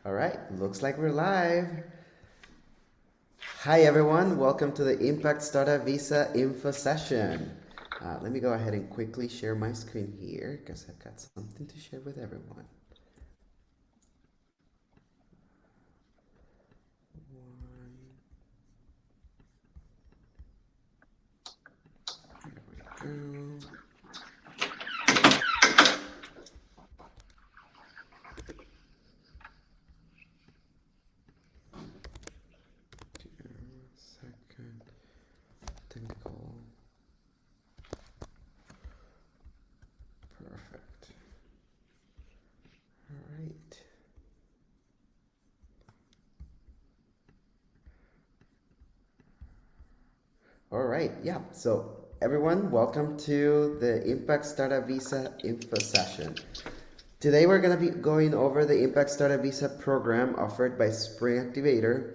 All right, looks like we're live. Hi everyone, welcome to the Impact Startup Visa info session. Let me go ahead and quickly share my screen here because I've got something to share with everyone. There we go. Second, technical. Perfect. All right. All right, yeah. So everyone, welcome to the Impact Startup Visa info session. Today we're going to be going over the Impact Startup Visa program offered by Spring Activator,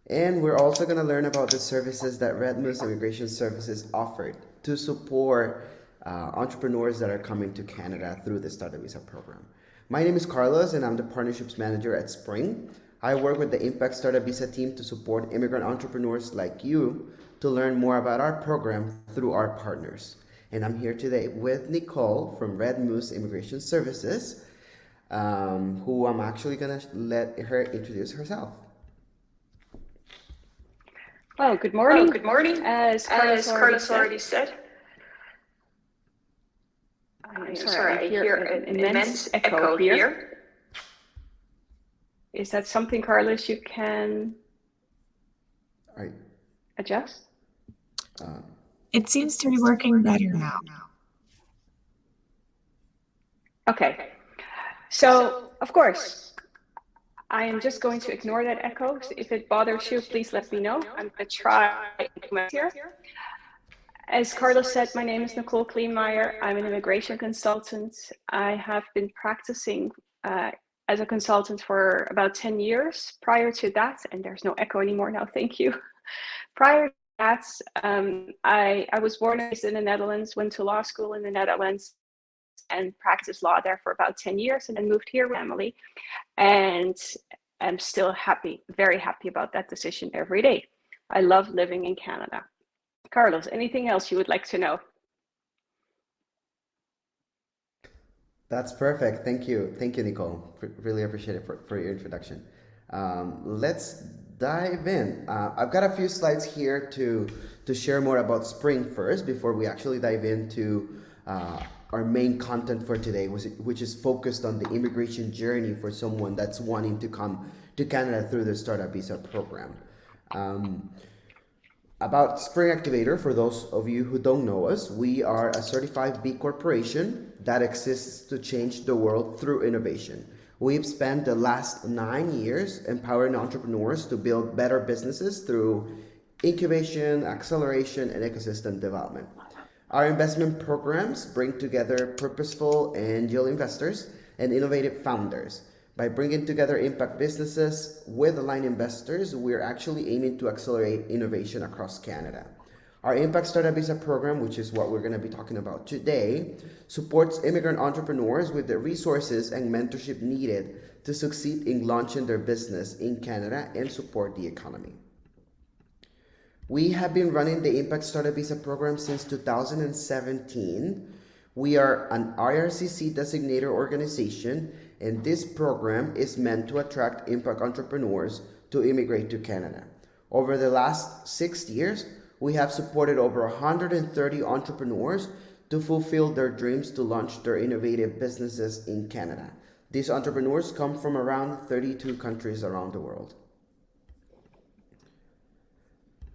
and we're also going to learn about the services that Red Moose Immigration Services offered to support entrepreneurs that are coming to Canada through the Startup Visa program. My name is Carlos, and I'm the Partnerships Manager at Spring. I work with the Impact Startup Visa team to support immigrant entrepreneurs like you to learn more about our program through our partners. And I'm here today with Nicole from Red Moose Immigration Services, who I'm actually going to let her introduce herself. Well, good morning. Good morning. As As Carlos already said, I'm sorry, I hear an immense echo echo here. here. Is that something, Carlos, you can All right. adjust? It seems to be working better now. Okay. So, of course, I am just going to ignore that echo. So if it bothers you, please let me know. I'm going to try here. As Carlos said, my name is Nicole Kleemaier. I'm an immigration consultant. I have been practicing as a consultant for about 10 years. Prior to that, and there's no echo anymore now, thank you. Prior to that, I was born and raised in the Netherlands, went to law school in the Netherlands, and practiced law there for about 10 years, and then moved here with family. And I'm still happy, very happy about that decision every day. I love living in Canada. Carlos, anything else you would like to know? That's perfect. Thank you. Thank you, Nicole. Really appreciate it for your introduction. Let's dive in. I've got a few slides here to share more about Spring first before we actually dive into our main content for today, which is focused on the immigration journey for someone that's wanting to come to Canada through the Startup Visa program. About Spring Activator, for those of you who don't know us, we are a certified B corporation that exists to change the world through innovation. We've spent the last 9 years empowering entrepreneurs to build better businesses through incubation, acceleration, and ecosystem development. Our investment programs bring together purposeful angel investors and innovative founders. By bringing together impact businesses with aligned investors, we're actually aiming to accelerate innovation across Canada. Our Impact Startup Visa program, which is what we're going to be talking about today, supports immigrant entrepreneurs with the resources and mentorship needed to succeed in launching their business in Canada and support the economy. We have been running the Impact Startup Visa program since 2017. We are an IRCC designated organization, and this program is meant to attract impact entrepreneurs to immigrate to Canada. Over the last 6 years, we have supported over 130 entrepreneurs to fulfill their dreams to launch their innovative businesses in Canada. These entrepreneurs come from around 32 countries around the world.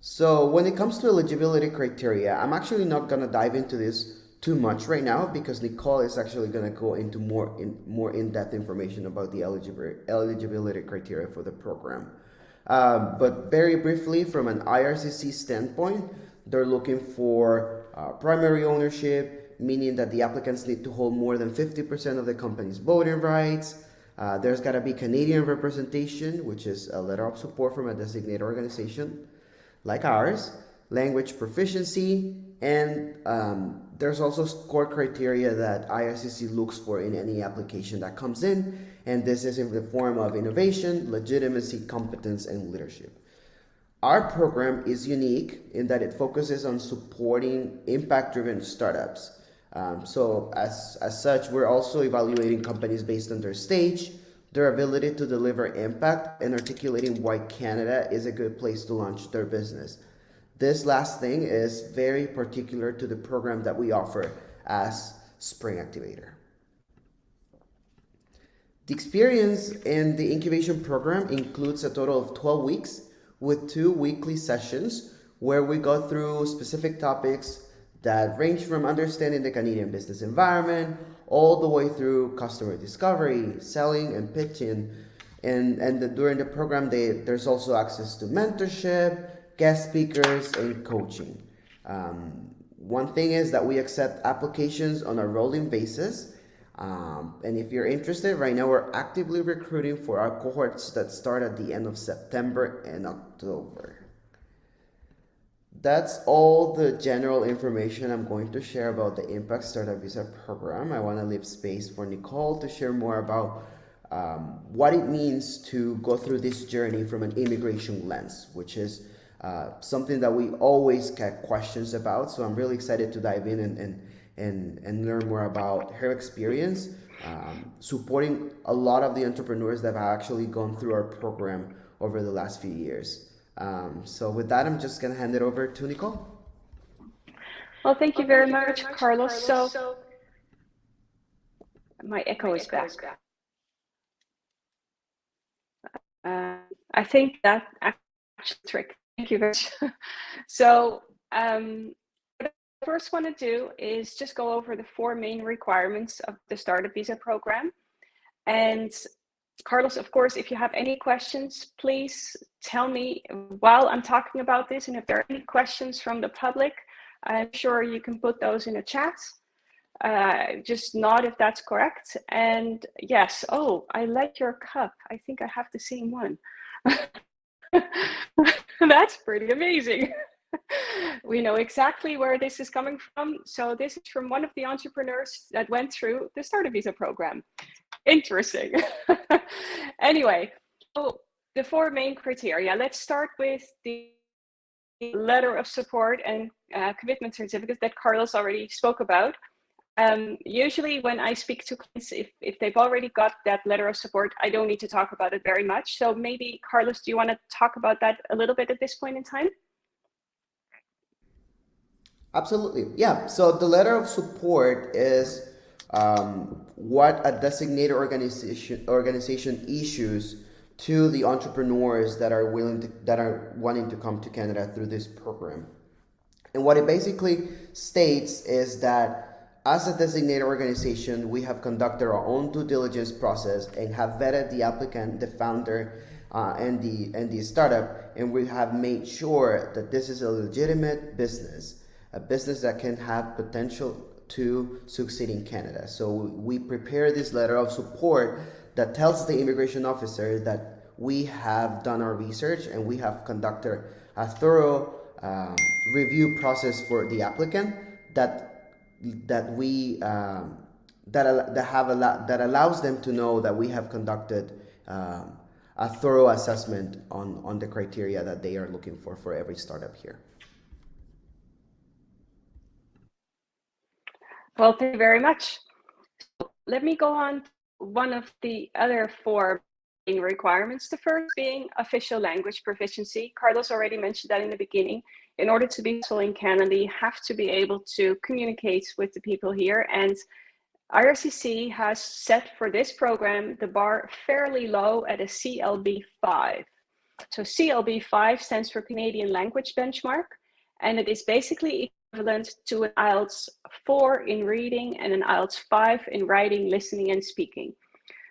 So when it comes to eligibility criteria, I'm actually not going to dive into this too much right now because Nicole is actually going to go into more in-depth information about the eligibility criteria for the program. But very briefly, from an IRCC standpoint, they're looking for primary ownership, meaning that the applicants need to hold more than 50% of the company's voting rights. There's got to be Canadian representation, which is a letter of support from a designated organization like ours, language proficiency, and There's also core criteria that IRCC looks for in any application that comes in, and this is in the form of innovation, legitimacy, competence, and leadership. Our program is unique in that it focuses on supporting impact-driven startups. So as such, we're also evaluating companies based on their stage, their ability to deliver impact, and articulating why Canada is a good place to launch their business. This last thing is very particular to the program that we offer as Spring Activator. The experience in the incubation program includes a total of 12 weeks with 2 weekly sessions where we go through specific topics that range from understanding the Canadian business environment all the way through customer discovery, selling, and pitching. During the program, there's also access to mentorship, guest speakers, and coaching. One thing is that we accept applications on a rolling basis. And if you're interested, right now we're actively recruiting for our cohorts that start at the end of September and October. That's all the general information I'm going to share about the Impact Startup Visa program. I want to leave space for Nicole to share more about what it means to go through this journey from an immigration lens, which is something that we always get questions about. So I'm really excited to dive in and learn more about her experience supporting a lot of the entrepreneurs that have actually gone through our program over the last few years. So with that, I'm just going to hand it over to Nicole. Well, thank you very much, Carlos. So my echo is back. I think that actually trick. Thank you very much. So what I first want to do is just go over the 4 main requirements of the Startup Visa program. And Carlos, of course, if you have any questions, please tell me while I'm talking about this. And if there are any questions from the public, I'm sure you can put those in a chat. Just nod if that's correct. And yes, oh, I like your cup. I think I have the same one. That's pretty amazing. We know exactly where this is coming from. So this is from one of the entrepreneurs that went through the Startup Visa program. Interesting. Anyway, so the 4 main criteria. Let's start with the letter of support and commitment certificates that Carlos already spoke about. Usually when I speak to clients, if they've already got that letter of support, I don't need to talk about it very much. So maybe, Carlos, do you want to talk about that a little bit at this point in time? Absolutely. Yeah. So the letter of support is what a designated organization issues to the entrepreneurs that are wanting to come to Canada through this program. And what it basically states is that as a designated organization, we have conducted our own due diligence process and have vetted the applicant, the founder, and the startup, and we have made sure that this is a legitimate business, a business that can have potential to succeed in Canada. So we prepare this letter of support that tells the immigration officer that we have done our research and we have conducted a thorough review process for the applicant that allows them to know that we have conducted a thorough assessment on the criteria that they are looking for every startup here. Well, thank you very much. So let me go on to one of the other 4 main requirements. The first being official language proficiency. Carlos already mentioned that in the beginning. In order to be successful in Canada, you have to be able to communicate with the people here. And IRCC has set for this program the bar fairly low at a CLB 5. So CLB 5 stands for Canadian Language Benchmark, and it is basically equivalent to an IELTS 4 in reading and an IELTS 5 in writing, listening, and speaking.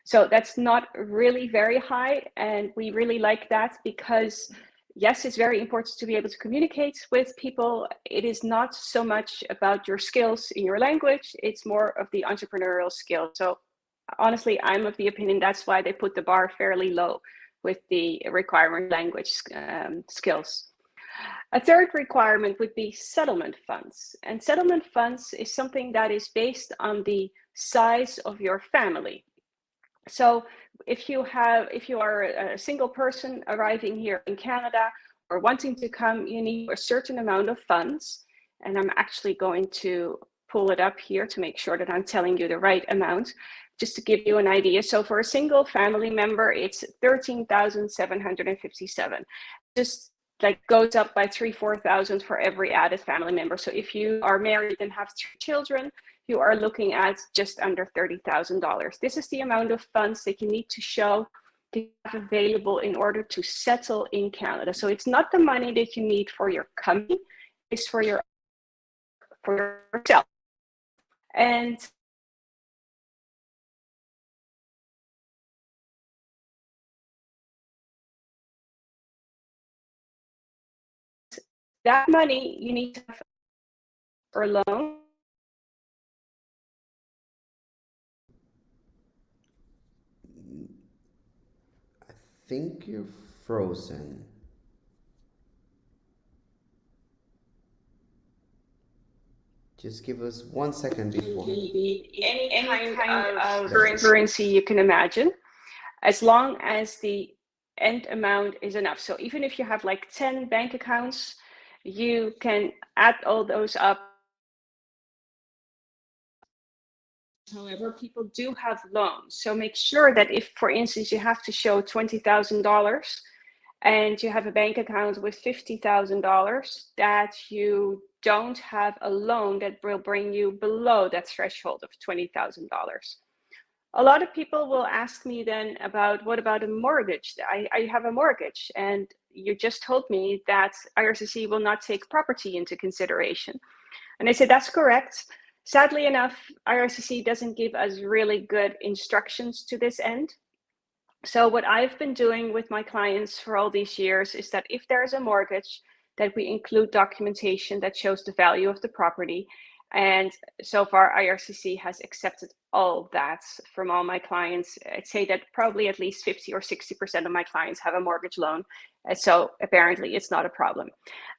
So that's not really very high, and we really like that because yes, it's very important to be able to communicate with people. It is not so much about your skills in your language, it's more of the entrepreneurial skill. So honestly, I'm of the opinion that's why they put the bar fairly low with the requirement language skills. A third requirement would be settlement funds. And settlement funds is something that is based on the size of your family. So if you are a single person arriving here in Canada or wanting to come, you need a certain amount of funds. And I'm actually going to pull it up here to make sure that I'm telling you the right amount, just to give you an idea. So for a single family member, it's 13,757. Just like goes up by 4,000 for every added family member. So if you are married and have 3 children, you are looking at just under $30,000. This is the amount of funds that you need to show to have available in order to settle in Canada. So it's not the money that you need for your company, it's for yourself. And that money you need to have for a loan. I think you're frozen. Just give us 1 second before. Any kind of currency you can imagine, as long as the end amount is enough. So even if you have like 10 bank accounts, you can add all those up. However, people do have loans. So make sure that if, for instance, you have to show $20,000 and you have a bank account with $50,000, that you don't have a loan that will bring you below that threshold of $20,000. A lot of people will ask me then about, what about a mortgage? I have a mortgage, and you just told me that IRCC will not take property into consideration. And I said, that's correct. Sadly enough, IRCC doesn't give us really good instructions to this end. So what I've been doing with my clients for all these years is that if there's a mortgage, that we include documentation that shows the value of the property. And so far, IRCC has accepted all that from all my clients. I'd say that probably at least 50 or 60% of my clients have a mortgage loan. So apparently it's not a problem.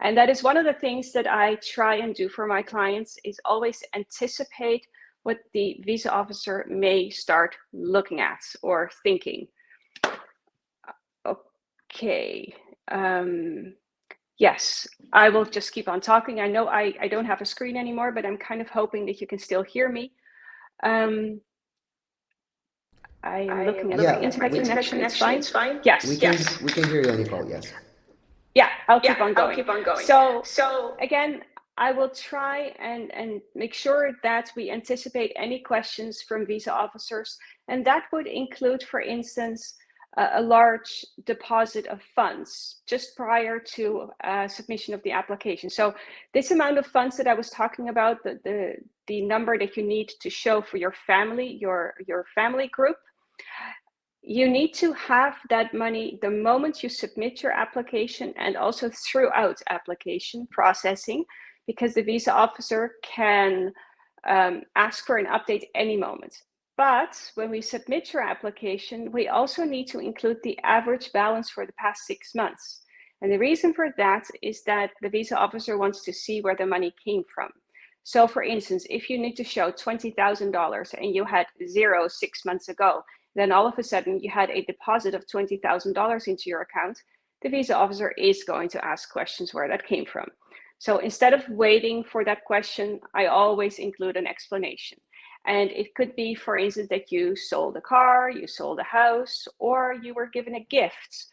And that is one of the things that I try and do for my clients, is always anticipate what the visa officer may start looking at or thinking. Okay. Yes, I will just keep on talking. I know I don't have a screen anymore, but I'm kind of hoping that you can still hear me. I am looking at the internet connection. It's fine. Yes. We can hear you, Nicole. Yes. Yeah, I'll keep on going. So again, I will try and make sure that we anticipate any questions from visa officers, and that would include, for instance, a large deposit of funds just prior to submission of the application. So this amount of funds that I was talking about, the number that you need to show for your family, your family group, you need to have that money the moment you submit your application, and also throughout application processing, because the visa officer can ask for an update any moment. But when we submit your application, we also need to include the average balance for the past 6 months. And the reason for that is that the visa officer wants to see where the money came from. So for instance, if you need to show $20,000 and you had 0 6 months ago, then all of a sudden you had a deposit of $20,000 into your account, the visa officer is going to ask questions where that came from. So instead of waiting for that question, I always include an explanation. And it could be, for instance, that you sold a car, you sold a house, or you were given a gift.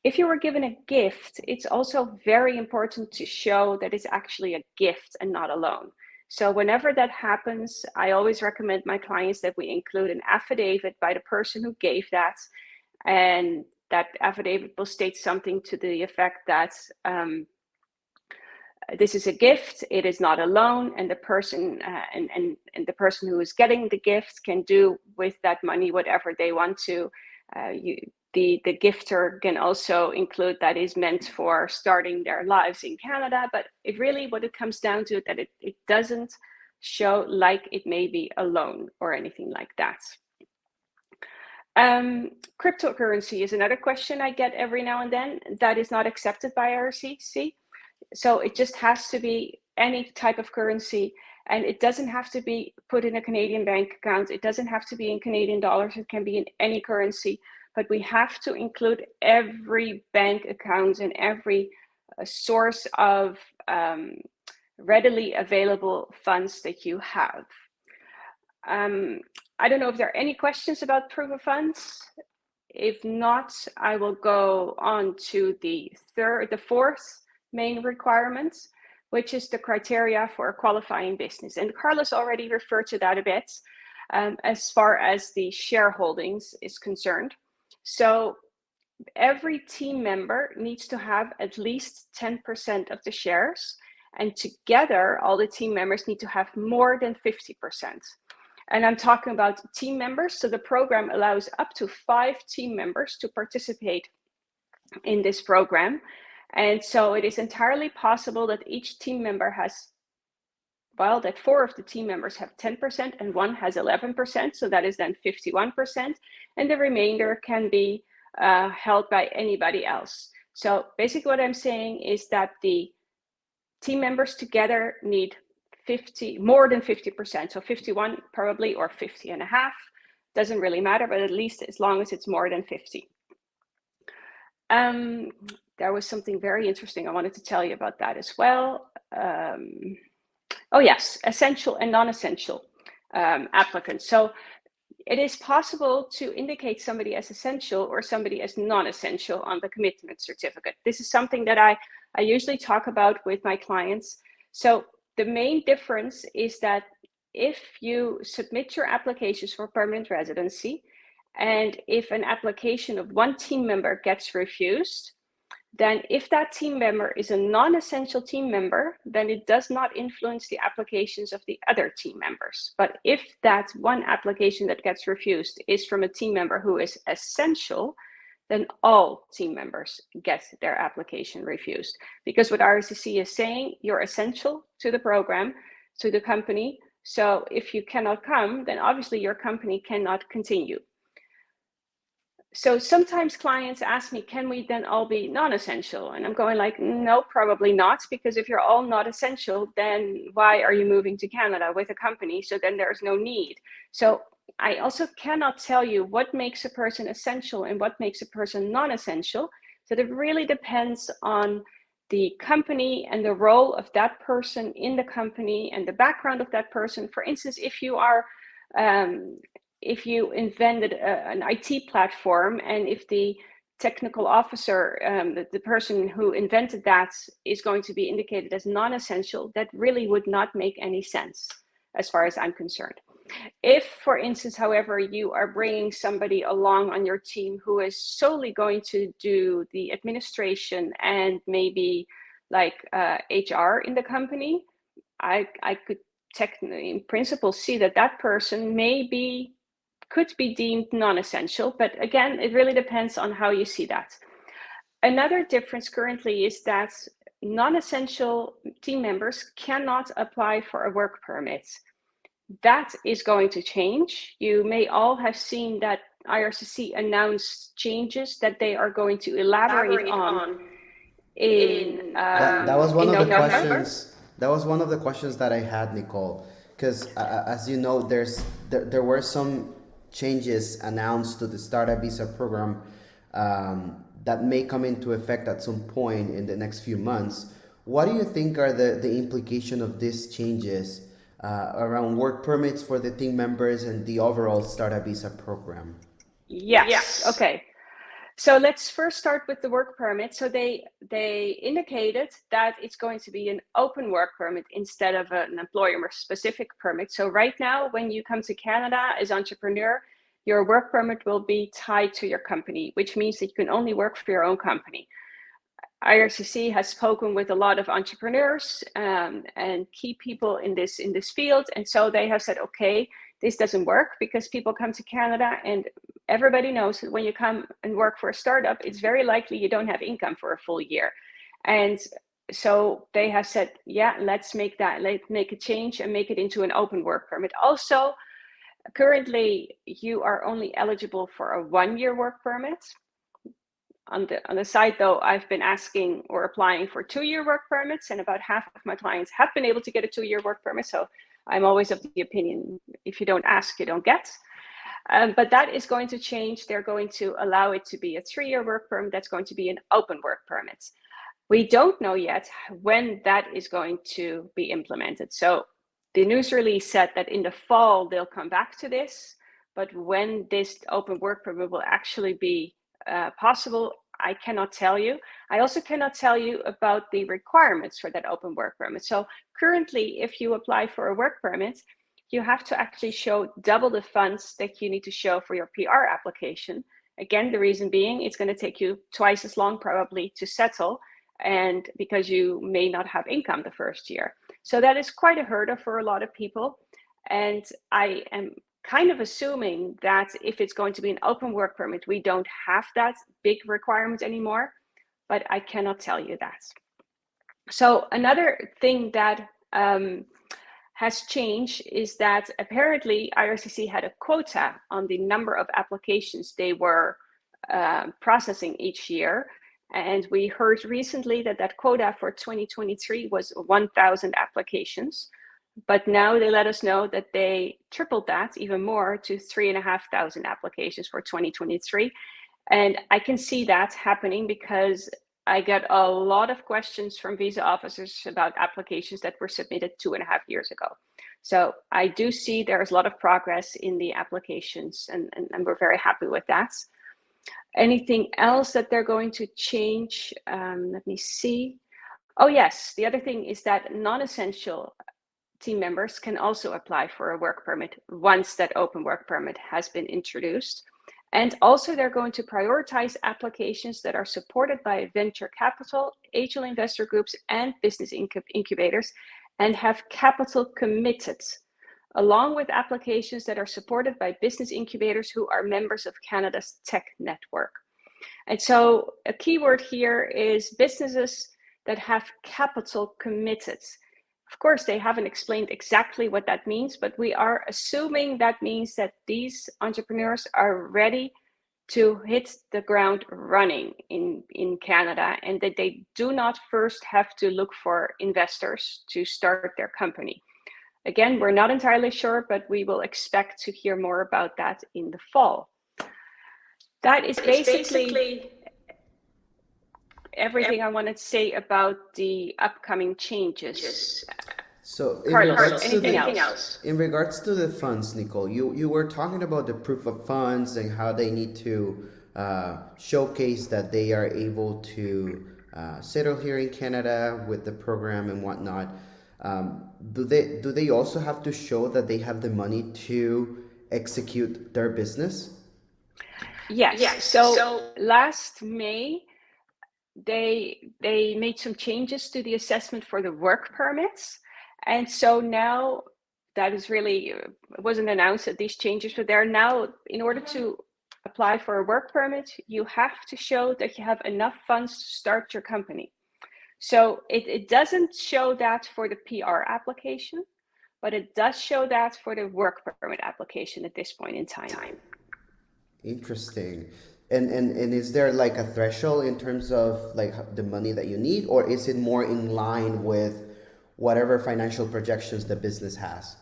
If you were given a gift, it's also very important to show that it's actually a gift and not a loan. So whenever that happens, I always recommend my clients that we include an affidavit by the person who gave that. And that affidavit will state something to the effect that this is a gift, it is not a loan, and the person and the person who is getting the gift can do with that money whatever they want to. The gifter can also include that is meant for starting their lives in Canada, but what it comes down to, that it doesn't show like it may be a loan or anything like that. Cryptocurrency is another question I get every now and then. That is not accepted by IRCC. So it just has to be any type of currency, and it doesn't have to be put in a Canadian bank account. It doesn't have to be in Canadian dollars. It can be in any currency, but we have to include every bank account and every source of readily available funds that you have. I don't know if there are any questions about proof of funds. If not, I will go on to the fourth main requirement, which is the criteria for a qualifying business. And Carlos already referred to that a bit as far as the shareholdings is concerned. So every team member needs to have at least 10% of the shares, and together all the team members need to have more than 50%. And I'm talking about team members. So the program allows up to 5 team members to participate in this program. And so it is entirely possible that each team member has, well, that 4 of the team members have 10% and 1 has 11%. So that is then 51%. And the remainder can be held by anybody else. So basically what I'm saying is that the team members together need more than 50%, so 51 probably, or 50 and a half, doesn't really matter, but at least as long as it's more than 50. There was something very interesting I wanted to tell you about that as well. Oh yes, essential and non-essential applicants. So it is possible to indicate somebody as essential or somebody as non-essential on the commitment certificate. This is something that I usually talk about with my clients. So the main difference is that if you submit your applications for permanent residency, and if an application of one team member gets refused, then if that team member is a non-essential team member, then it does not influence the applications of the other team members. But if that one application that gets refused is from a team member who is essential, then all team members get their application refused. Because what RSCC is saying, you're essential to the program, to the company. So if you cannot come, then obviously your company cannot continue. So sometimes clients ask me, can we then all be non-essential? And I'm going like, no, probably not, because if you're all not essential, then why are you moving to Canada with a company? So then there's no need. So I also cannot tell you what makes a person essential and what makes a person non-essential. So it really depends on the company and the role of that person in the company and the background of that person. For instance, if you are if you invented an IT platform, and if the technical officer, the person who invented that, is going to be indicated as non-essential, that really would not make any sense as far as I'm concerned. If, for instance, however, you are bringing somebody along on your team who is solely going to do the administration and maybe like HR in the company, I could technically, in principle, see that that person could be deemed non-essential, but again, it really depends on how you see that. Another difference currently is that non-essential team members cannot apply for a work permit. That is going to change. You may all have seen that IRCC announced changes that they are going to elaborate on in that was one of the November. questions. That was one of the questions that I had, Nicole, because as you know, there were some changes announced to the startup visa program that may come into effect at some point in the next few months. What do you think are the implication of these changes around work permits for the team members and the overall startup visa program? Yes. Okay. So let's first start with the work permit. So they indicated that it's going to be an open work permit instead of an employer-specific permit. So right now, when you come to Canada as entrepreneur, your work permit will be tied to your company, which means that you can only work for your own company. IRCC has spoken with a lot of entrepreneurs and key people in this field, and so they have said, okay, this doesn't work because people come to Canada, and everybody knows that when you come and work for a startup, it's very likely you don't have income for a full year. And so they have said, yeah, let's make a change and make it into an open work permit. Also, currently, you are only eligible for a 1-year work permit. On the side, though, I've been asking or applying for 2-year work permits, and about half of my clients have been able to get a 2-year work permit. So I'm always of the opinion, if you don't ask, you don't get. But that is going to change. They're going to allow it to be a 3-year work permit. That's going to be an open work permit. We don't know yet when that is going to be implemented. So the news release said that in the fall, they'll come back to this. But when this open work permit will actually be possible, I cannot tell you. I also cannot tell you about the requirements for that open work permit. So currently, if you apply for a work permit, you have to actually show double the funds that you need to show for your PR application. Again, the reason being, it's going to take you twice as long probably to settle, and because you may not have income the first year. So that is quite a hurdle for a lot of people. And I am kind of assuming that if it's going to be an open work permit, we don't have that big requirement anymore, but I cannot tell you that. So another thing that has changed is that apparently IRCC had a quota on the number of applications they were processing each year. And we heard recently that that quota for 2023 was 1,000 applications. But now they let us know that they tripled that even more to 3,500 applications for 2023. And I can see that happening because I get a lot of questions from visa officers about applications that were submitted 2.5 years ago. So I do see there's a lot of progress in the applications, and we're very happy with that. Anything else that they're going to change? Let me see. Oh, yes. The other thing is that non-essential team members can also apply for a work permit once that open work permit has been introduced. And also they're going to prioritize applications that are supported by venture capital, angel investor groups, and business incubators, and have capital committed, along with applications that are supported by business incubators who are members of Canada's tech network. And so a keyword here is businesses that have capital committed. Of course, they haven't explained exactly what that means, but we are assuming that means that these entrepreneurs are ready to hit the ground running in Canada, and that they do not first have to look for investors to start their company. Again, we're not entirely sure, but we will expect to hear more about that in the fall. That is basically everything I wanted to say about the upcoming changes. So Carlos, anything else? In regards to the funds, Nicole, you were talking about the proof of funds and how they need to showcase that they are able to settle here in Canada with the program and whatnot. Do they also have to show that they have the money to execute their business? Yes. So last May, they made some changes to the assessment for the work permits. And so now that is really, it wasn't announced that these changes were there. Now, in order to apply for a work permit, you have to show that you have enough funds to start your company. So it doesn't show that for the PR application, but it does show that for the work permit application at this point in time. Interesting. And is there like a threshold in terms of like the money that you need, or is it more in line with whatever financial projections the business has?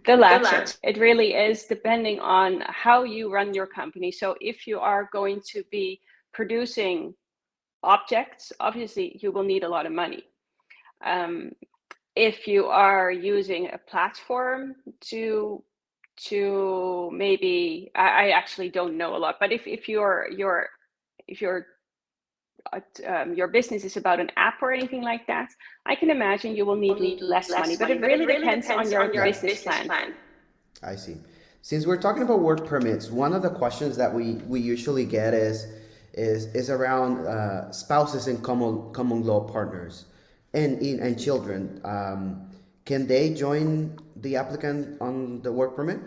The latter. It really is depending on how you run your company. So if you are going to be producing objects, obviously you will need a lot of money. If you are using a platform to maybe, I actually don't know a lot, but if your business is about an app or anything like that, I can imagine you will need less money, but it really depends on your business plan. I see. Since we're talking about work permits, one of the questions that we usually get is around spouses and common law partners and children. Can they join the applicant on the work permit?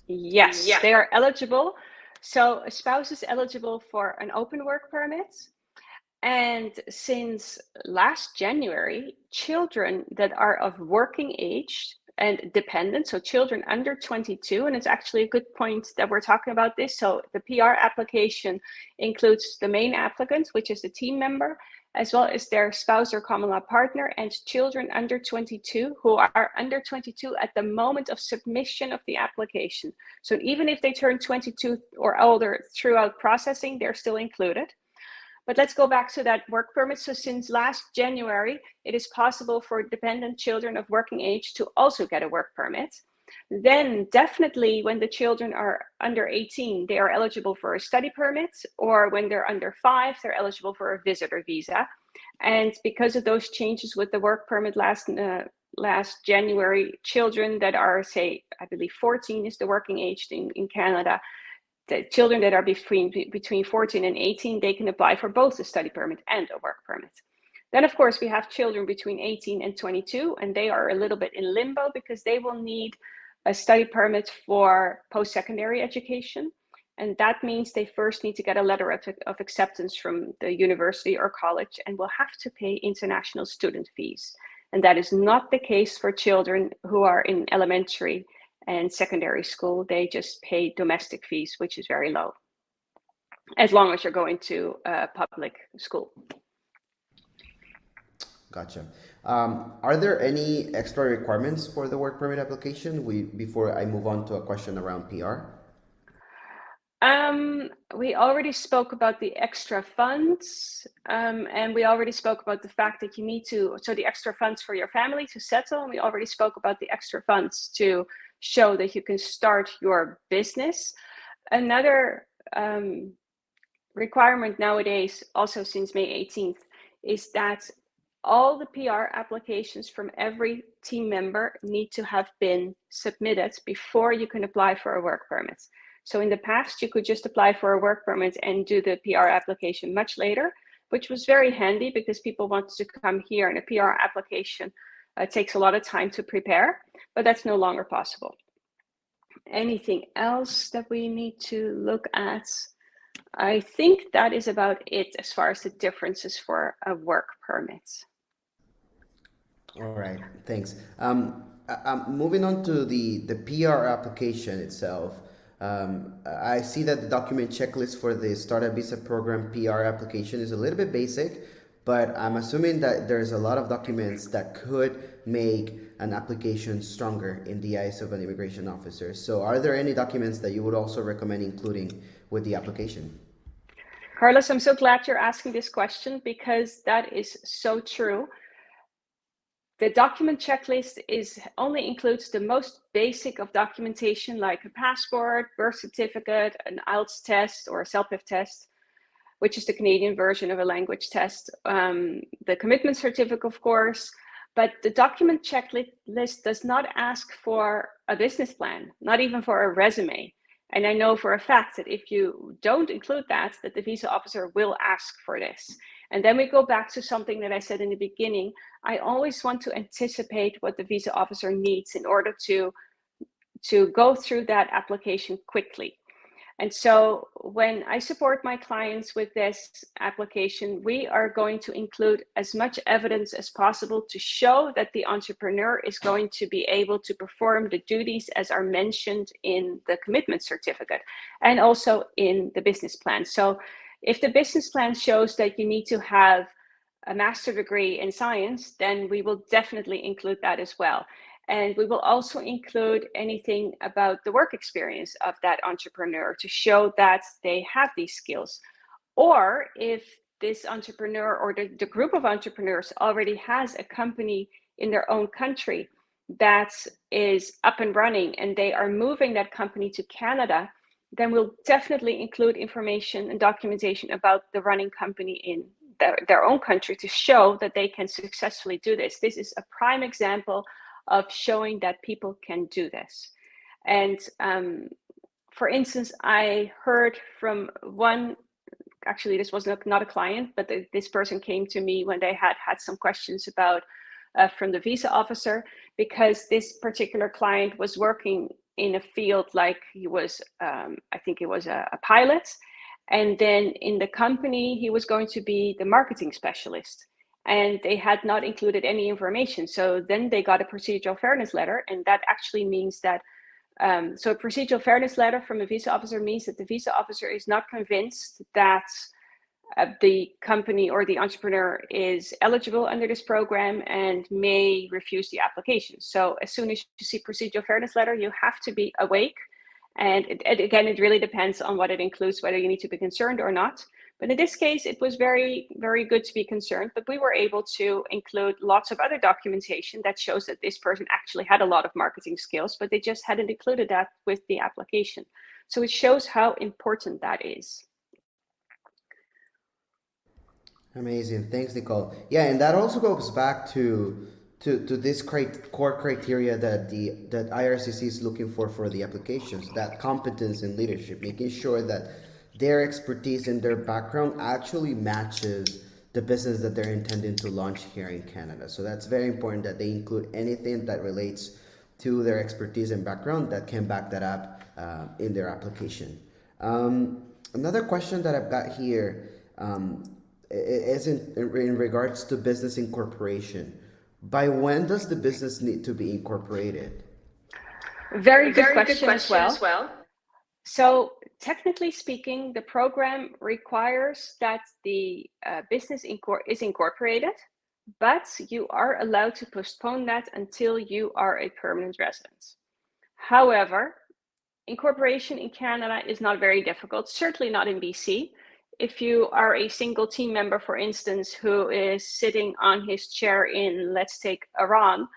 Yes, they are eligible. So a spouse is eligible for an open work permit. And since last January, children that are of working age, and dependent, so children under 22, and it's actually a good point that we're talking about this. So the PR application includes the main applicant, which is the team member, as well as their spouse or common law partner, and children under 22 who are under 22 at the moment of submission of the application. So even if they turn 22 or older throughout processing, they're still included. But let's go back to that work permit. So since last January, it is possible for dependent children of working age to also get a work permit. Then definitely when the children are under 18, they are eligible for a study permit, or when they're under 5, they're eligible for a visitor visa. And because of those changes with the work permit last January, children that are, say, I believe 14 is the working age in Canada, the children that are between 14 and 18, they can apply for both a study permit and a work permit. Then, of course, we have children between 18 and 22, and they are a little bit in limbo because they will need a study permit for post-secondary education. And that means they first need to get a letter of acceptance from the university or college and will have to pay international student fees. And that is not the case for children who are in elementary and secondary school. They just pay domestic fees, which is very low, as long as you're going to a public school. Gotcha. Are there any extra requirements for the work permit application? Before I move on to a question around PR? We already spoke about the extra funds, and we already spoke about the fact that you need to, so the extra funds for your family to settle, and we already spoke about the extra funds to show that you can start your business. Another requirement nowadays, also since May 18th, is that all the PR applications from every team member need to have been submitted before you can apply for a work permit. So in the past, you could just apply for a work permit and do the PR application much later, which was very handy because people wanted to come here, and a PR application takes a lot of time to prepare, but that's no longer possible. Anything else that we need to look at? I think that is about it as far as the differences for a work permit. All right, thanks. Moving on to the PR application itself. I see that the document checklist for the Startup Visa Program PR application is a little bit basic, but I'm assuming that there's a lot of documents that could make an application stronger in the eyes of an immigration officer. So are there any documents that you would also recommend including with the application? Carlos, I'm so glad you're asking this question because that is so true. The document checklist only includes the most basic of documentation, like a passport, birth certificate, an IELTS test or a CELPIF test, which is the Canadian version of a language test, the commitment certificate, of course, but the document checklist does not ask for a business plan, not even for a resume. And I know for a fact that if you don't include that the visa officer will ask for this. And then we go back to something that I said in the beginning. I always want to anticipate what the visa officer needs in order to go through that application quickly. And so when I support my clients with this application, we are going to include as much evidence as possible to show that the entrepreneur is going to be able to perform the duties as are mentioned in the commitment certificate and also in the business plan. So if the business plan shows that you need to have a master's degree in science, then we will definitely include that as well. And we will also include anything about the work experience of that entrepreneur to show that they have these skills. Or if this entrepreneur or the group of entrepreneurs already has a company in their own country that is up and running and they are moving that company to Canada, then we'll definitely include information and documentation about the running company in their own country to show that they can successfully do this. This is a prime example of showing that people can do this. And for instance, I heard from one, actually this was not a client, but this person came to me when they had some questions about from the visa officer, because this particular client was working in a field like he was, I think it was a pilot. And then in the company, he was going to be the marketing specialist. and they had not included any information. So then they got a procedural fairness letter, and that actually means that so a procedural fairness letter from a visa officer means that the visa officer is not convinced that the company or the entrepreneur is eligible under this program and may refuse the application. So as soon as you see procedural fairness letter, you have to be awake. And again, it really depends on what it includes, whether you need to be concerned or not. But in this case, it was very, very good to be concerned, but we were able to include lots of other documentation that shows that this person actually had a lot of marketing skills, but they just hadn't included that with the application. So it shows how important that is. Amazing. Thanks, Nicole. Yeah, and that also goes back to this core criteria that that IRCC is looking for the applications, that competence in leadership, making sure that their expertise and their background actually matches the business that they're intending to launch here in Canada. So that's very important that they include anything that relates to their expertise and background that can back that up in their application. Another question that I've got here is in regards to business incorporation. By when does the business need to be incorporated? Very good question as well. So technically speaking, the program requires that the business is incorporated, but you are allowed to postpone that until you are a permanent resident. However, incorporation in Canada is not very difficult, certainly not in BC. If you are a single team member, for instance, who is sitting on his chair in, let's take Iran,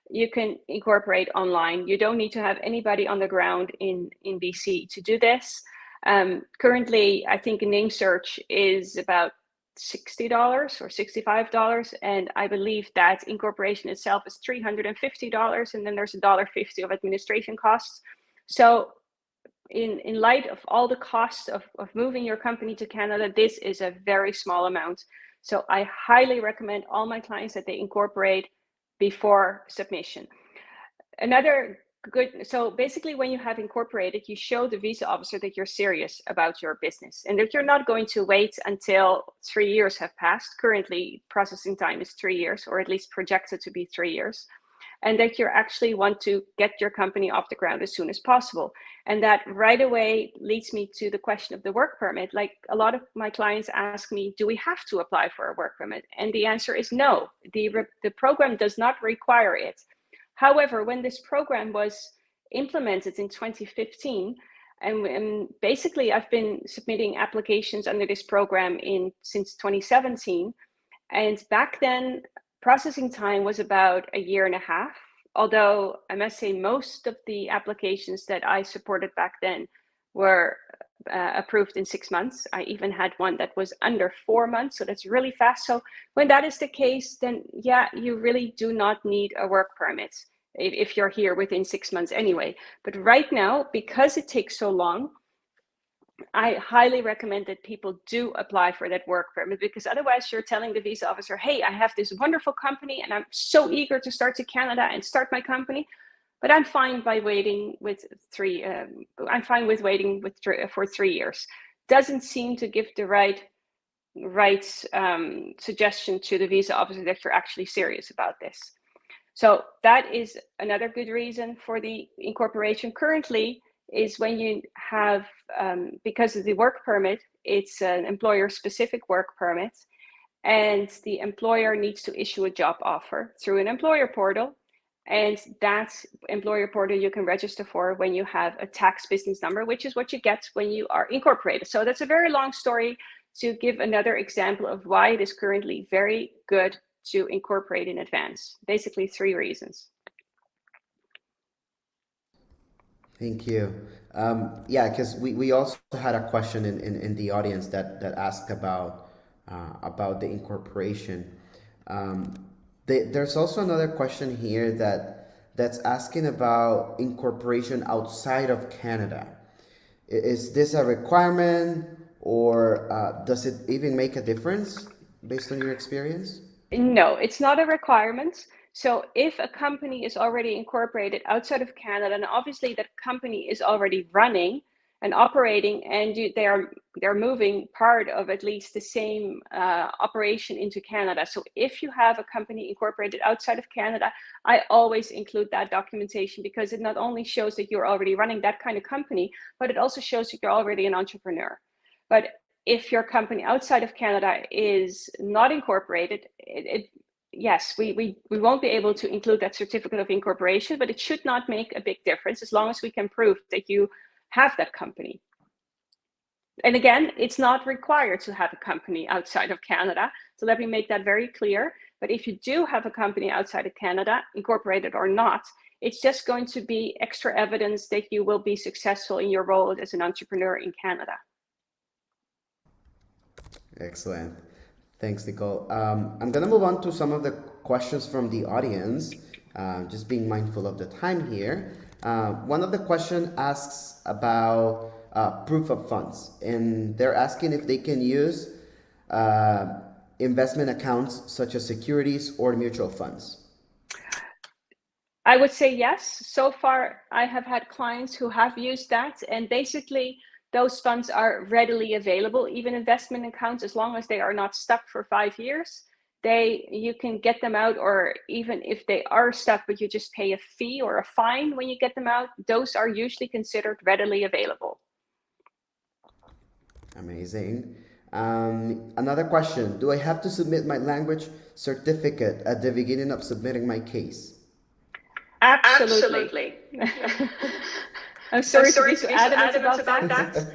you can incorporate online. You don't need to have anybody on the ground in BC to do this. Currently, I think a name search is about $60 or $65, and I believe that incorporation itself is $350, and then there's $1.50 of administration costs. So in light of all the costs of moving your company to Canada, this is a very small amount. So I highly recommend all my clients that they incorporate before submission. So basically when you have incorporated, you show the visa officer that you're serious about your business and that you're not going to wait until 3 years have passed. Currently, processing time is 3 years, or at least projected to be 3 years. And that you actually want to get your company off the ground as soon as possible. And that right away leads me to the question of the work permit. Like a lot of my clients ask me, do we have to apply for a work permit? And the answer is no, the program does not require it. However, when this program was implemented in 2015, and basically I've been submitting applications under this program since 2017. And back then, processing time was about 1.5 years, although I must say most of the applications that I supported back then were approved in 6 months. I even had one that was under 4 months, so that's really fast. So when that is the case, then yeah, you really do not need a work permit if you're here within 6 months anyway. But right now, because it takes so long, I highly recommend that people do apply for that work permit, because otherwise you're telling the visa officer, hey, I have this wonderful company and I'm so eager to start to Canada and start my company, but I'm fine by waiting with for 3 years. Doesn't seem to give the right suggestion to the visa officer that you're actually serious about this. So that is another good reason for the incorporation currently, is when you have, because of the work permit, it's an employer-specific work permit, and the employer needs to issue a job offer through an employer portal, and that employer portal you can register for when you have a tax business number, which is what you get when you are incorporated. So that's a very long story to give another example of why it is currently very good to incorporate in advance. Basically 3 reasons. Thank you. Yeah, because we also had a question in the audience that asked about the incorporation. There's also another question here that's asking about incorporation outside of Canada. Is this a requirement, or does it even make a difference based on your experience? No, it's not a requirement. So if a company is already incorporated outside of Canada, and obviously that company is already running, and operating, and they're moving part of at least the same operation into Canada. So if you have a company incorporated outside of Canada, I always include that documentation, because it not only shows that you're already running that kind of company, but it also shows that you're already an entrepreneur. But if your company outside of Canada is not incorporated, yes, we won't be able to include that certificate of incorporation, but it should not make a big difference as long as we can prove that you have that company. And again, it's not required to have a company outside of Canada. So let me make that very clear. But if you do have a company outside of Canada, incorporated or not, it's just going to be extra evidence that you will be successful in your role as an entrepreneur in Canada. Excellent. Thanks, Nicole. I'm going to move on to some of the questions from the audience, just being mindful of the time here. One of the questions asks about proof of funds, and they're asking if they can use investment accounts such as securities or mutual funds. I would say yes. So far, I have had clients who have used that, and basically those funds are readily available. Even investment accounts, as long as they are not stuck for 5 years, you can get them out, or even if they are stuck, but you just pay a fee or a fine when you get them out, those are usually considered readily available. Amazing. Another question, do I have to submit my language certificate at the beginning of submitting my case? Absolutely. I'm sorry to be so adamant about that,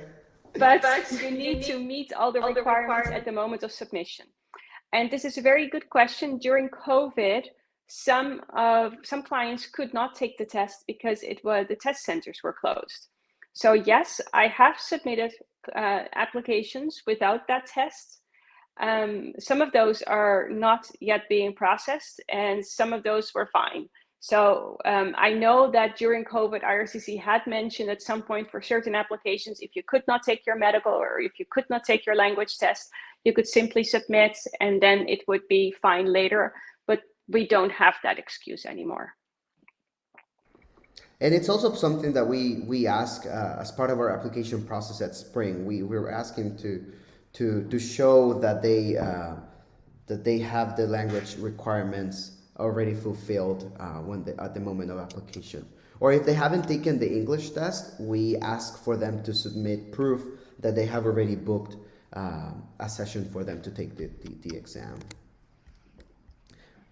but you need to meet all the requirements at the moment of submission. And this is a very good question. During COVID, some clients could not take the test because the test centers were closed. So yes, I have submitted applications without that test. Some of those are not yet being processed, and some of those were fine. So I know that during COVID, IRCC had mentioned at some point for certain applications, if you could not take your medical or if you could not take your language test, you could simply submit and then it would be fine later. But we don't have that excuse anymore. And it's also something that we ask as part of our application process at Spring. We're asking to show that they have the language requirements already fulfilled at the moment of application. Or if they haven't taken the English test, we ask for them to submit proof that they have already booked a session for them to take the exam.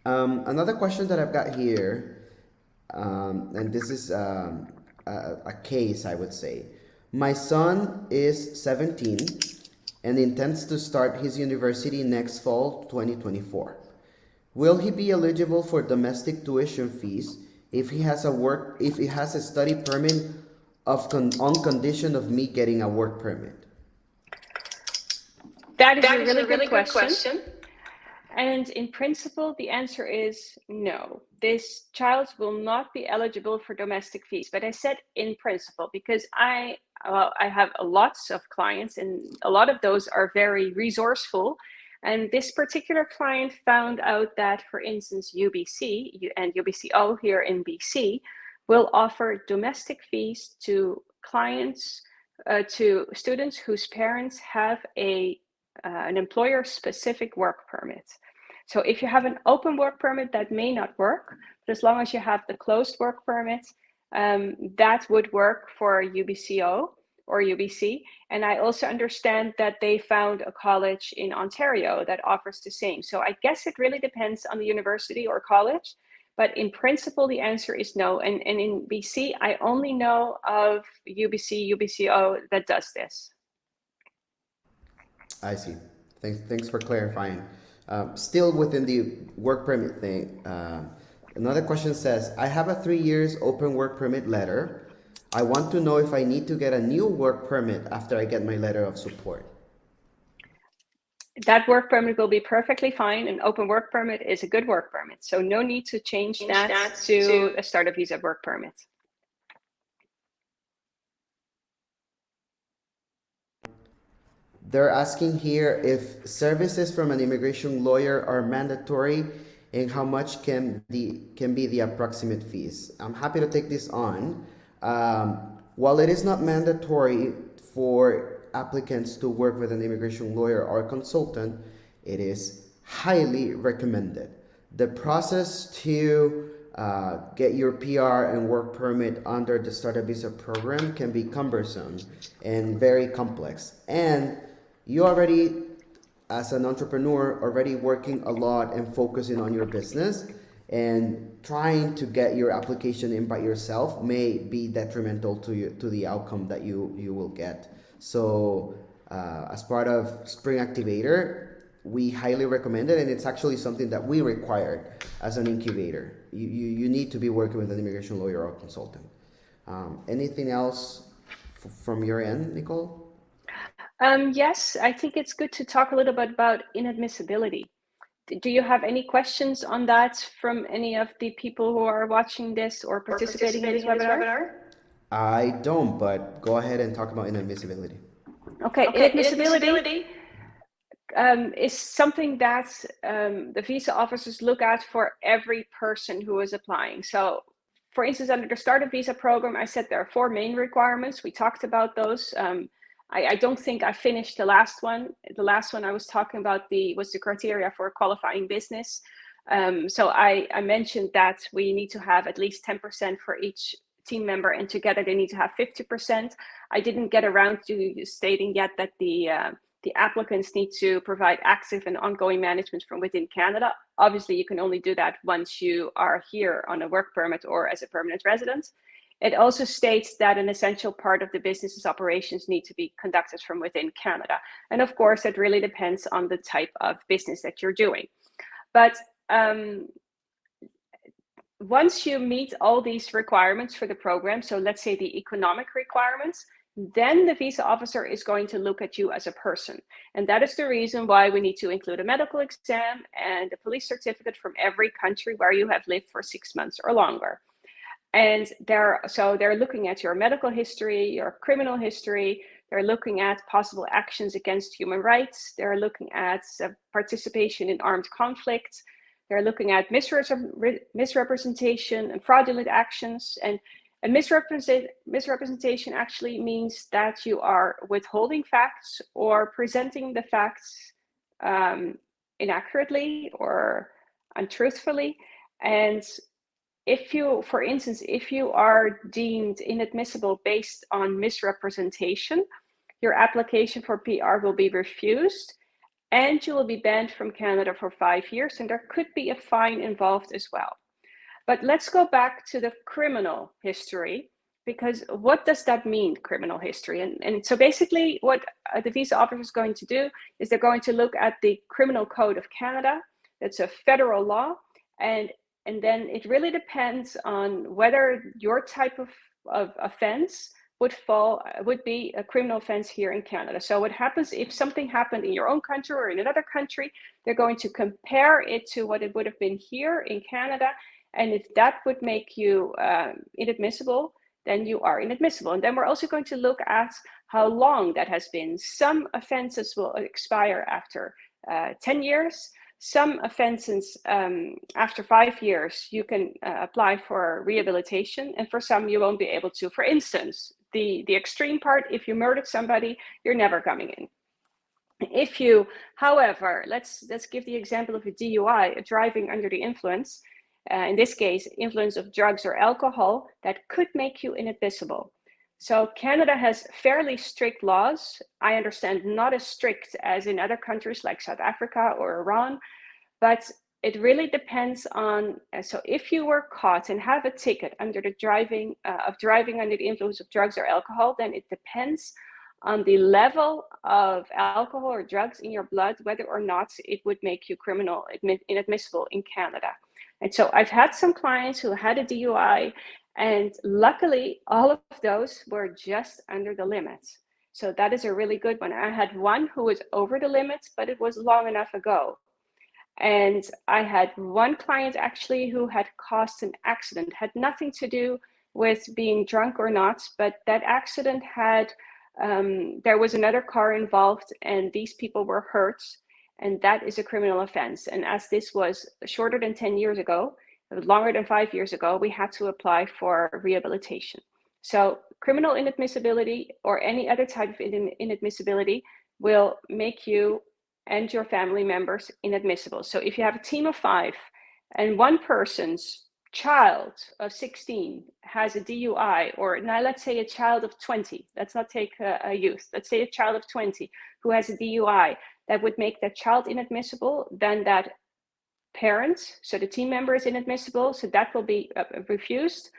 Another question that I've got here, and this is a case, I would say. My son is 17 and intends to start his university next fall, 2024. Will he be eligible for domestic tuition fees if he has a study permit on condition of me getting a work permit? That is a really good question. And in principle, the answer is no. This child will not be eligible for domestic fees. But I said in principle because I have lots of clients, and a lot of those are very resourceful. And this particular client found out that, for instance, UBC and UBCO here in BC will offer domestic fees to clients, to students whose parents have an employer-specific work permit. So if you have an open work permit, that may not work, but as long as you have the closed work permit, that would work for UBCO or UBC. And I also understand that they found a college in Ontario that offers the same. So I guess it really depends on the university or college, but in principle, the answer is no. And in BC, I only know of UBC, UBCO that does this. I see. Thanks for clarifying. Still within the work permit thing, another question says, I have a 3 years open work permit letter. I want to know if I need to get a new work permit after I get my letter of support. That work permit will be perfectly fine. An open work permit is a good work permit. So no need to change that to a startup visa work permit. They're asking here if services from an immigration lawyer are mandatory and how much can be the approximate fees. I'm happy to take this on. While it is not mandatory for applicants to work with an immigration lawyer or consultant, it is highly recommended. The process to get your PR and work permit under the startup visa program can be cumbersome and very complex. And you already, as an entrepreneur, already working a lot and focusing on your business, and trying to get your application in by yourself may be detrimental to you, to the outcome that you will get. So as part of Spring Activator, we highly recommend it, and it's actually something that we required as an incubator. You need to be working with an immigration lawyer or consultant. Anything else from your end, Nicole? Yes, I think it's good to talk a little bit about inadmissibility. Do you have any questions on that from any of the people who are watching this or participating in this webinar? I don't, but go ahead and talk about inadmissibility. Okay, inadmissibility is something that the visa officers look at for every person who is applying. So, for instance, under the startup visa program, I said there are 4 main requirements. We talked about those. I don't think I finished the last one. The last one I was talking about was the criteria for a qualifying business. So I mentioned that we need to have at least 10% for each team member, and together they need to have 50%. I didn't get around to stating yet that the applicants need to provide active and ongoing management from within Canada. Obviously, you can only do that once you are here on a work permit or as a permanent resident. It also states that an essential part of the business's operations need to be conducted from within Canada. And of course, that really depends on the type of business that you're doing. But once you meet all these requirements for the program, so let's say the economic requirements, then the visa officer is going to look at you as a person. And that is the reason why we need to include a medical exam and a police certificate from every country where you have lived for 6 months or longer. And they're looking at your medical history, your criminal history. They're looking at possible actions against human rights. They're looking at participation in armed conflict. They're looking at misrepresentation and fraudulent actions. And misrepresentation actually means that you are withholding facts or presenting the facts inaccurately or untruthfully. And if you, for instance, if you are deemed inadmissible based on misrepresentation, your application for PR will be refused and you will be banned from Canada for 5 years, and there could be a fine involved as well. But let's go back to the criminal history, because what does that mean, criminal history? And so basically what the visa officer is going to do is they're going to look at the Criminal Code of Canada. It's a federal law, and then it really depends on whether your type of offense would be a criminal offense here in Canada. So what happens if something happened in your own country or in another country, they're going to compare it to what it would have been here in Canada. And if that would make you inadmissible, then you are inadmissible. And then we're also going to look at how long that has been. Some offenses will expire after 10 years. Some offenses, after 5 years, you can apply for rehabilitation, and for some, you won't be able to. For instance, the extreme part, if you murdered somebody, you're never coming in. If you, however, let's give the example of a DUI, a driving under the influence, in this case, influence of drugs or alcohol, that could make you inadmissible. So Canada has fairly strict laws. I understand not as strict as in other countries like South Africa or Iran, but it really depends on, so if you were caught and have a ticket under the driving under the influence of drugs or alcohol, then it depends on the level of alcohol or drugs in your blood, whether or not it would make you inadmissible in Canada. And so I've had some clients who had a DUI, and luckily all of those were just under the limit. So that is a really good one. I had one who was over the limit, but it was long enough ago. And I had one client actually who had caused an accident, had nothing to do with being drunk or not, but that accident had, there was another car involved and these people were hurt, and that is a criminal offense. And as this was shorter than 10 years ago, longer than 5 years ago, we had to apply for rehabilitation. So criminal inadmissibility or any other type of inadmissibility will make you and your family members inadmissible. So if you have a team of 5 and one person's child of 16 has a DUI, or now let's say a child of 20, let's not take a youth, let's say a child of 20 who has a DUI, that would make that child inadmissible, then that parent, so the team member, is inadmissible, so that will be refused.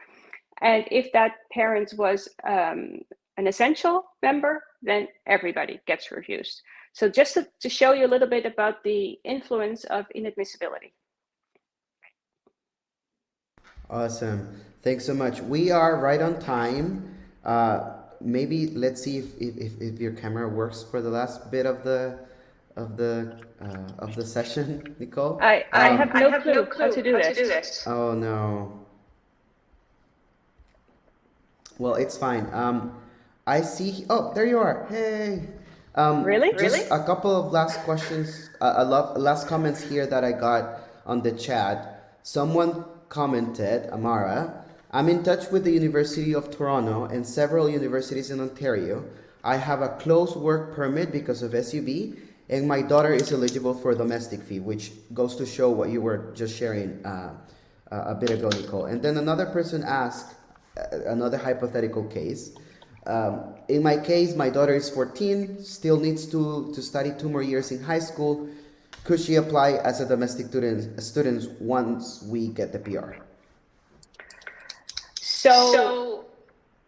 And if that parent was an essential member, then everybody gets refused. So just to show you a little bit about the influence of inadmissibility. Awesome. Thanks so much. We are right on time. Maybe let's see if your camera works for the last bit of the session, Nicole. I have no clue how to do this. Oh no. Well, it's fine. I see. Oh, there you are. Hey. Really? Just a couple of last questions. Last comments here that I got on the chat. Someone commented, Amara, I'm in touch with the University of Toronto and several universities in Ontario. I have a closed work permit because of SUV, and my daughter is eligible for a domestic fee, which goes to show what you were just sharing a bit ago, Nicole. And then another person asked, another hypothetical case. In my case, my daughter is 14, still needs to study 2 more years in high school. Could she apply as a domestic student once we get the PR? So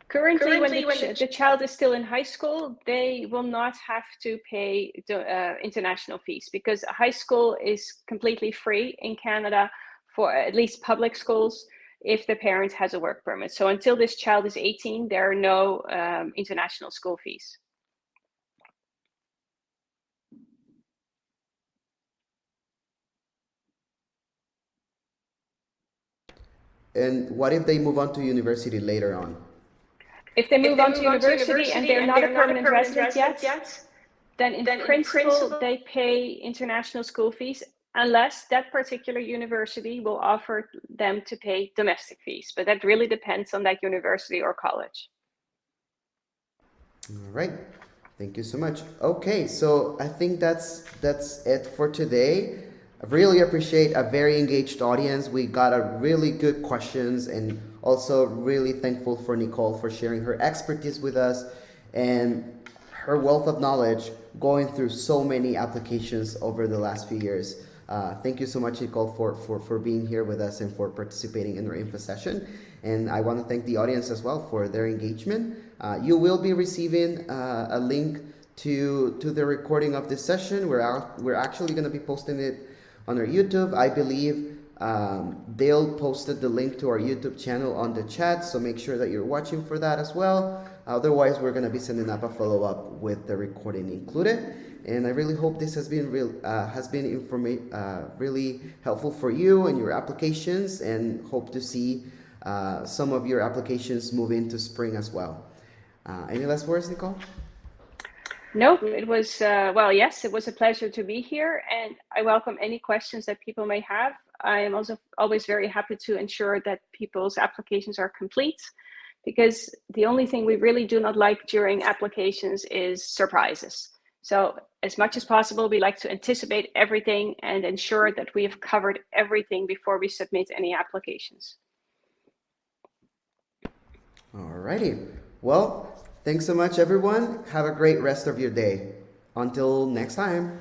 currently when the child is still in high school, they will not have to pay international fees, because high school is completely free in Canada for at least public schools if the parent has a work permit. So until this child is 18, there are no international school fees. And what if they move on to university later on? If they move on to university and they're not a permanent resident yet, then in principle they pay international school fees, unless that particular university will offer them to pay domestic fees. But that really depends on that university or college. All right. Thank you so much. Okay, so I think that's it for today. I really appreciate a very engaged audience. We got a really good questions, and also really thankful for Nicole for sharing her expertise with us and her wealth of knowledge going through so many applications over the last few years. Thank you so much, Nicole, for being here with us and for participating in our info session. And I want to thank the audience as well for their engagement. You will be receiving a link to the recording of this session. We're actually going to be posting it on our YouTube. I believe Dale posted the link to our YouTube channel on the chat, so make sure that you're watching for that as well. Otherwise, we're going to be sending up a follow-up with the recording included. And I really hope this has been really helpful for you and your applications, and hope to see some of your applications move into spring as well. Any last words, Nicole? No, it was, well, yes, it was a pleasure to be here, and I welcome any questions that people may have. I am also always very happy to ensure that people's applications are complete, because the only thing we really do not like during applications is surprises. So as much as possible, we like to anticipate everything and ensure that we have covered everything before we submit any applications. Alrighty. Well, thanks so much, everyone. Have a great rest of your day. Until next time.